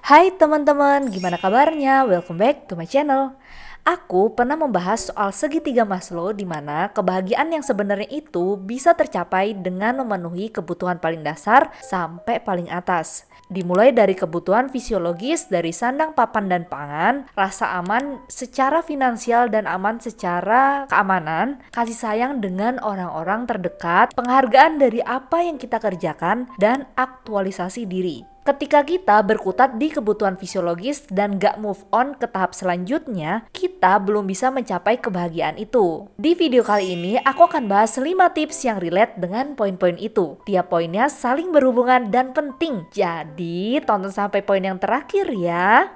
Hai teman-teman, gimana kabarnya? Welcome back to my channel. Aku pernah membahas soal segitiga Maslow di mana kebahagiaan yang sebenarnya itu bisa tercapai dengan memenuhi kebutuhan paling dasar sampai paling atas. Dimulai dari kebutuhan fisiologis dari sandang papan dan pangan, rasa aman secara finansial dan aman secara keamanan, kasih sayang dengan orang-orang terdekat, penghargaan dari apa yang kita kerjakan, dan aktualisasi diri. Ketika kita berkutat di kebutuhan fisiologis dan gak move on ke tahap selanjutnya, kita belum bisa mencapai kebahagiaan itu. Di video kali ini, aku akan bahas 5 tips yang relate dengan poin-poin itu. Tiap poinnya saling berhubungan dan penting. Jadi, tonton sampai poin yang terakhir ya.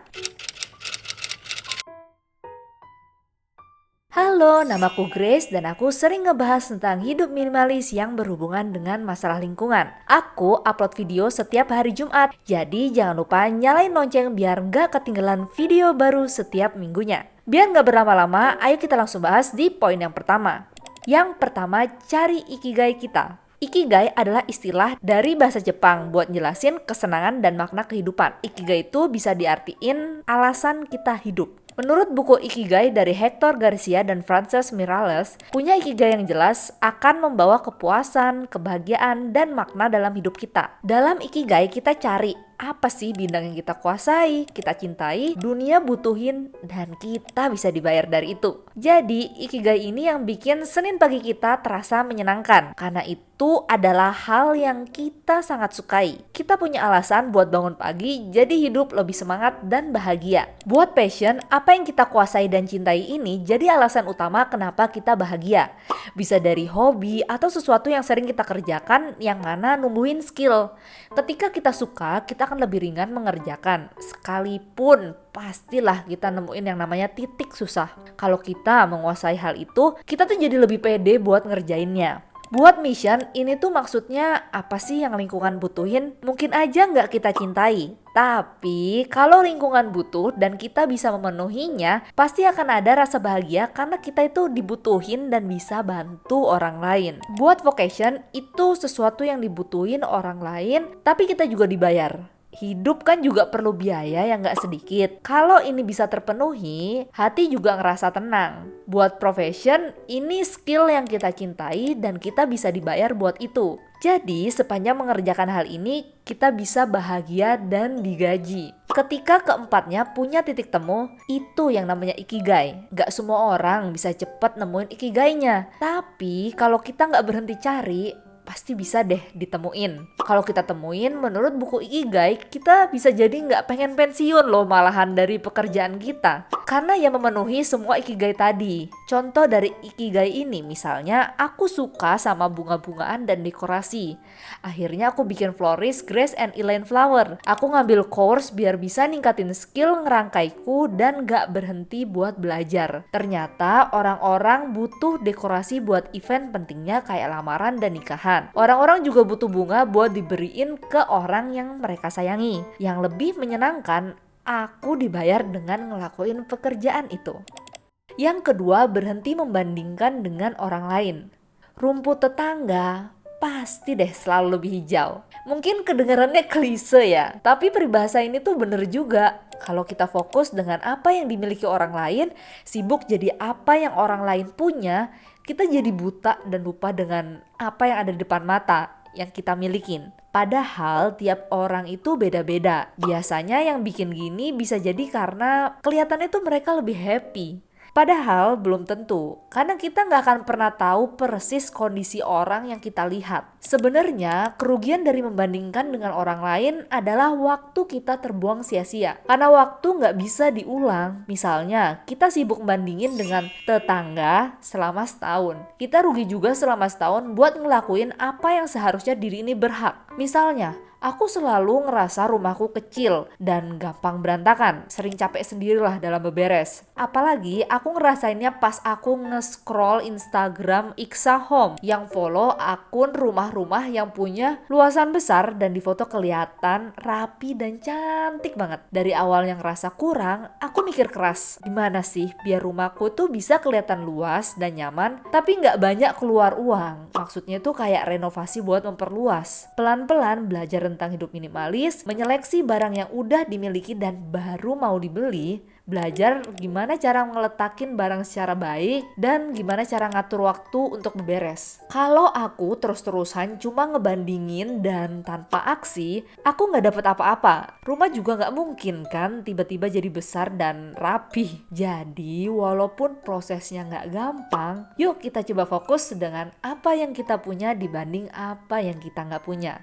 Halo, namaku Grace dan aku sering ngebahas tentang hidup minimalis yang berhubungan dengan masalah lingkungan. Aku upload video setiap hari Jumat, jadi jangan lupa nyalain lonceng biar nggak ketinggalan video baru setiap minggunya. Biar nggak berlama-lama, ayo kita langsung bahas di poin yang pertama. Yang pertama, cari ikigai kita. Ikigai adalah istilah dari bahasa Jepang buat jelasin kesenangan dan makna kehidupan. Ikigai itu bisa diartiin alasan kita hidup. Menurut buku Ikigai dari Hector Garcia dan Frances Miralles, punya ikigai yang jelas akan membawa kepuasan, kebahagiaan, dan makna dalam hidup kita. Dalam ikigai kita cari apa sih bidang yang kita kuasai, kita cintai, dunia butuhin, dan kita bisa dibayar dari itu. Jadi, ikigai ini yang bikin Senin pagi kita terasa menyenangkan. Karena itu adalah hal yang kita sangat sukai. Kita punya alasan buat bangun pagi, jadi hidup lebih semangat dan bahagia. Buat passion, apa yang kita kuasai dan cintai ini jadi alasan utama kenapa kita bahagia. Bisa dari hobi atau sesuatu yang sering kita kerjakan yang mana numbuhin skill. Ketika kita suka, kita akan lebih ringan mengerjakan. Sekalipun pastilah kita nemuin yang namanya titik susah. Kalau kita menguasai hal itu, kita tuh jadi lebih pede buat ngerjainnya. Buat mission, ini tuh maksudnya apa sih yang lingkungan butuhin? Mungkin aja nggak kita cintai. Tapi kalau lingkungan butuh dan kita bisa memenuhinya, pasti akan ada rasa bahagia karena kita itu dibutuhin dan bisa bantu orang lain. Buat vocation, itu sesuatu yang dibutuhin orang lain, tapi kita juga dibayar. Hidup kan juga perlu biaya yang gak sedikit. Kalau ini bisa terpenuhi, hati juga ngerasa tenang. Buat profession, ini skill yang kita cintai dan kita bisa dibayar buat itu. Jadi sepanjang mengerjakan hal ini, kita bisa bahagia dan digaji. Ketika keempatnya punya titik temu, itu yang namanya ikigai. Gak semua orang bisa cepat nemuin ikigainya. Tapi kalau kita gak berhenti cari, pasti bisa deh ditemuin. Kalau kita temuin, menurut buku Ikigai, kita bisa jadi nggak pengen pensiun loh malahan dari pekerjaan kita. Karena yang memenuhi semua Ikigai tadi. Contoh dari Ikigai ini, misalnya aku suka sama bunga-bungaan dan dekorasi. Akhirnya aku bikin florist Grace and Elaine Flower. Aku ngambil course biar bisa ningkatin skill ngerangkaiku dan nggak berhenti buat belajar. Ternyata orang-orang butuh dekorasi buat event pentingnya kayak lamaran dan nikahan. Orang-orang juga butuh bunga buat diberiin ke orang yang mereka sayangi. Yang lebih menyenangkan, aku dibayar dengan ngelakuin pekerjaan itu. Yang kedua, berhenti membandingkan dengan orang lain. Rumput tetangga pasti deh selalu lebih hijau. Mungkin kedengarannya klise ya, tapi peribahasa ini tuh bener juga. Kalau kita fokus dengan apa yang dimiliki orang lain, sibuk jadi apa yang orang lain punya, kita jadi buta dan lupa dengan apa yang ada di depan mata yang kita milikin. Padahal tiap orang itu beda-beda. Biasanya yang bikin gini bisa jadi karena kelihatannya tuh mereka lebih happy. Padahal belum tentu, karena kita nggak akan pernah tahu persis kondisi orang yang kita lihat. Sebenarnya kerugian dari membandingkan dengan orang lain adalah waktu kita terbuang sia-sia. Karena waktu nggak bisa diulang. Misalnya kita sibuk bandingin dengan tetangga selama setahun. Kita rugi juga selama setahun buat ngelakuin apa yang seharusnya diri ini berhak. Misalnya, aku selalu ngerasa rumahku kecil dan gampang berantakan. Sering capek sendirilah dalam beberes. Apalagi aku ngerasainnya pas aku nge-scroll Instagram Iksa Home yang follow akun rumah-rumah yang punya luasan besar dan di foto kelihatan rapi dan cantik banget. Dari awal yang ngerasa kurang, aku mikir keras. Gimana sih biar rumahku tuh bisa kelihatan luas dan nyaman tapi nggak banyak keluar uang. Maksudnya tuh kayak renovasi buat memperluas. Pelan-pelan belajar tentang hidup minimalis, menyeleksi barang yang udah dimiliki dan baru mau dibeli, belajar gimana cara ngeletakin barang secara baik, dan gimana cara ngatur waktu untuk beberes. Kalau aku terus-terusan cuma ngebandingin dan tanpa aksi, aku nggak dapet apa-apa. Rumah juga nggak mungkin kan tiba-tiba jadi besar dan rapih. Jadi walaupun prosesnya nggak gampang, yuk kita coba fokus dengan apa yang kita punya dibanding apa yang kita nggak punya.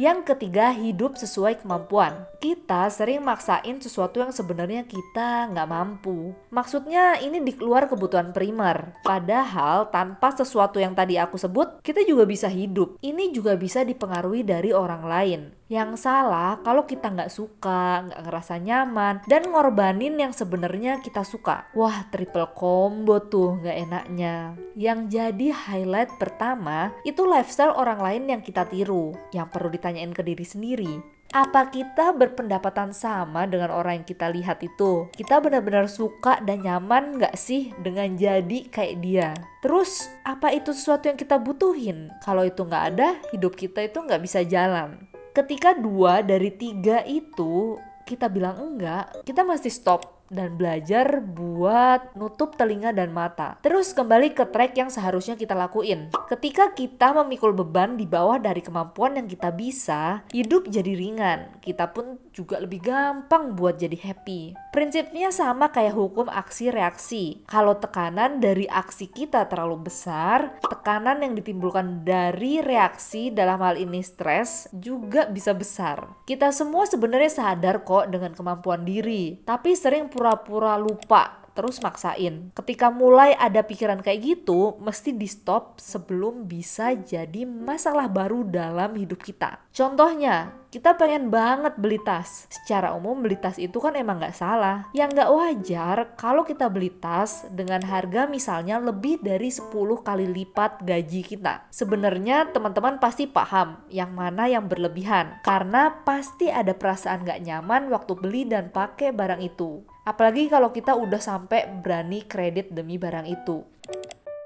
Yang ketiga, hidup sesuai kemampuan. Kita sering maksain sesuatu yang sebenarnya kita nggak mampu. Maksudnya ini di luar kebutuhan primer. Padahal tanpa sesuatu yang tadi aku sebut, kita juga bisa hidup. Ini juga bisa dipengaruhi dari orang lain. Yang salah kalau kita nggak suka, nggak ngerasa nyaman, dan ngorbanin yang sebenarnya kita suka. Wah, triple combo tuh nggak enaknya. Yang jadi highlight pertama, itu lifestyle orang lain yang kita tiru. Yang perlu ditanyain ke diri sendiri. Apa kita berpendapatan sama dengan orang yang kita lihat itu? Kita benar-benar suka dan nyaman nggak sih dengan jadi kayak dia? Terus, apa itu sesuatu yang kita butuhin? Kalau itu nggak ada, hidup kita itu nggak bisa jalan. Ketika 2 dari 3 itu kita bilang enggak, kita mesti stop dan belajar buat nutup telinga dan mata. Terus kembali ke track yang seharusnya kita lakuin. Ketika kita memikul beban di bawah dari kemampuan yang kita bisa, hidup jadi ringan. Kita pun juga lebih gampang buat jadi happy. Prinsipnya sama kayak hukum aksi reaksi. Kalau tekanan dari aksi kita terlalu besar, tekanan yang ditimbulkan dari reaksi dalam hal ini stres juga bisa besar. Kita semua sebenarnya sadar kok dengan kemampuan diri, tapi sering pura-pura lupa, terus maksain. Ketika mulai ada pikiran kayak gitu, mesti di stop sebelum bisa jadi masalah baru dalam hidup kita. Contohnya, kita pengen banget beli tas. Secara umum beli tas itu kan emang gak salah. Yang gak wajar kalau kita beli tas dengan harga misalnya lebih dari 10 kali lipat gaji kita. Sebenarnya teman-teman pasti paham yang mana yang berlebihan. Karena pasti ada perasaan gak nyaman waktu beli dan pakai barang itu. Apalagi kalau kita udah sampai berani kredit demi barang itu.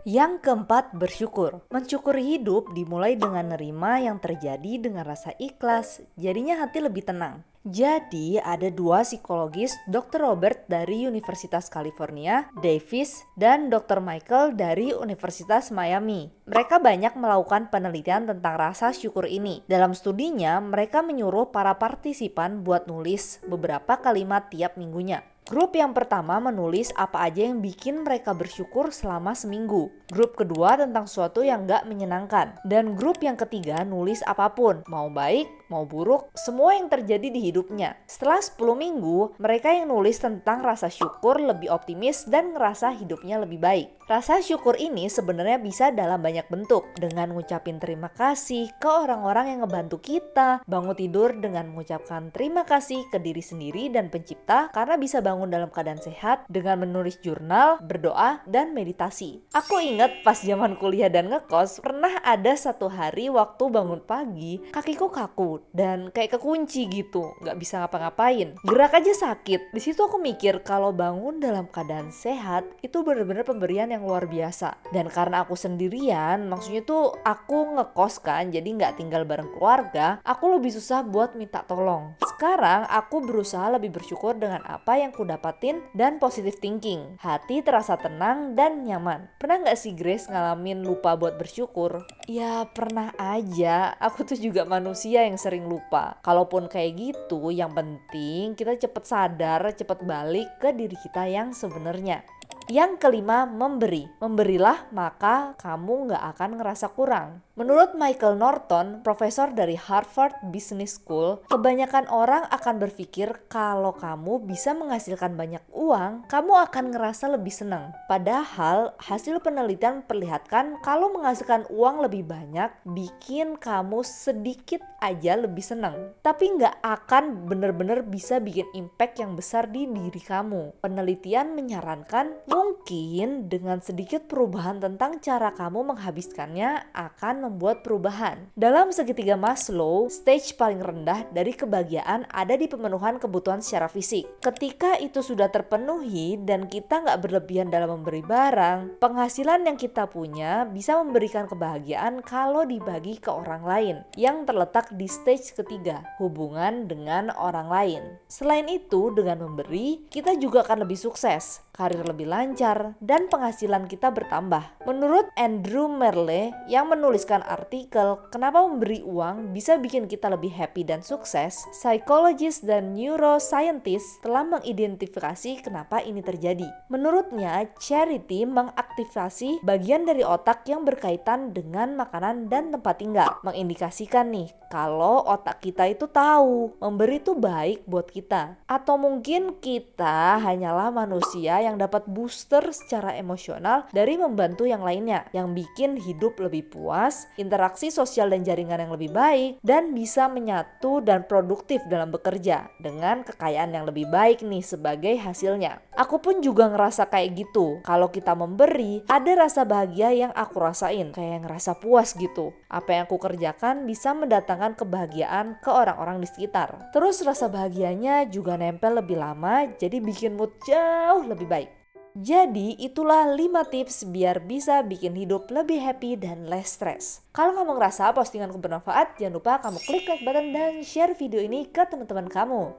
Yang keempat, bersyukur. Mensyukuri hidup dimulai dengan nerima yang terjadi dengan rasa ikhlas, jadinya hati lebih tenang. Jadi ada 2 psikologis, Dr. Robert dari Universitas California, Davis, dan Dr. Michael dari Universitas Miami. Mereka banyak melakukan penelitian tentang rasa syukur ini. Dalam studinya, mereka menyuruh para partisipan buat nulis beberapa kalimat tiap minggunya. Grup yang pertama menulis apa aja yang bikin mereka bersyukur selama seminggu. Grup kedua tentang sesuatu yang gak menyenangkan. Dan grup yang ketiga nulis apapun, mau baik, mau buruk, semua yang terjadi di hidupnya. Setelah 10 minggu, mereka yang nulis tentang rasa syukur lebih optimis dan ngerasa hidupnya lebih baik. Rasa syukur ini sebenarnya bisa dalam banyak bentuk. Dengan ngucapin terima kasih ke orang-orang yang ngebantu kita, bangun tidur dengan mengucapkan terima kasih ke diri sendiri dan pencipta karena bisa bangun dalam keadaan sehat, dengan menulis jurnal, berdoa, dan meditasi. Aku ingat pas zaman kuliah dan ngekos, pernah ada satu hari waktu bangun pagi, kakiku kaku dan kayak kekunci gitu, gak bisa ngapa-ngapain. Gerak aja sakit. Di situ aku mikir kalau bangun dalam keadaan sehat itu benar-benar pemberian yang luar biasa. Dan karena aku sendirian, maksudnya tuh aku ngekos kan, jadi gak tinggal bareng keluarga, aku lebih susah buat minta tolong. Sekarang aku berusaha lebih bersyukur dengan apa yang ku dapatin dan positive thinking. Hati terasa tenang dan nyaman. Pernah gak sih Grace ngalamin lupa buat bersyukur? Ya pernah aja, aku tuh juga manusia yang sering lupa. Kalaupun kayak gitu, yang penting kita cepet sadar, cepet balik ke diri kita yang sebenarnya. Yang kelima, memberi. Memberilah maka kamu gak akan ngerasa kurang. Menurut Michael Norton, profesor dari Harvard Business School, kebanyakan orang akan berpikir kalau kamu bisa menghasilkan banyak uang, kamu akan ngerasa lebih senang. Padahal, hasil penelitian memperlihatkan kalau menghasilkan uang lebih banyak, bikin kamu sedikit aja lebih senang. Tapi nggak akan benar-benar bisa bikin impact yang besar di diri kamu. Penelitian menyarankan Mungkin dengan sedikit perubahan tentang cara kamu menghabiskannya akan membuat perubahan. Dalam segitiga Maslow, stage paling rendah dari kebahagiaan ada di pemenuhan kebutuhan secara fisik. Ketika itu sudah terpenuhi dan kita nggak berlebihan dalam memberi barang, penghasilan yang kita punya bisa memberikan kebahagiaan kalau dibagi ke orang lain yang terletak di stage ketiga, hubungan dengan orang lain. Selain itu, dengan memberi, kita juga akan lebih sukses, karir lebih lancar, dan penghasilan kita bertambah. Menurut Andrew Merle yang menuliskan artikel Kenapa Memberi Uang Bisa Bikin Kita Lebih Happy dan Sukses, psikologis dan neuroscientist telah mengidentifikasi kenapa ini terjadi. Menurutnya, charity mengaktifasi bagian dari otak yang berkaitan dengan makanan dan tempat tinggal. Mengindikasikan nih, kalau otak kita itu tahu memberi itu baik buat kita. Atau mungkin kita hanyalah manusia yang dapat booster secara emosional dari membantu yang lainnya, yang bikin hidup lebih puas, interaksi sosial dan jaringan yang lebih baik, dan bisa menyatu dan produktif dalam bekerja dengan kekayaan yang lebih baik nih sebagai hasilnya. Aku pun juga ngerasa kayak gitu. Kalau kita memberi, ada rasa bahagia yang aku rasain, kayak ngerasa puas gitu. Apa yang aku kerjakan bisa mendatangkan kebahagiaan ke orang-orang di sekitar. Terus rasa bahagianya juga nempel lebih lama, jadi bikin mood jauh lebih baik. Jadi itulah 5 tips biar bisa bikin hidup lebih happy dan less stress. Kalau kamu ngerasa postinganku bermanfaat, jangan lupa kamu klik like button dan share video ini ke teman-teman kamu.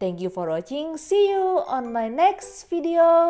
Thank you for watching, see you on my next video.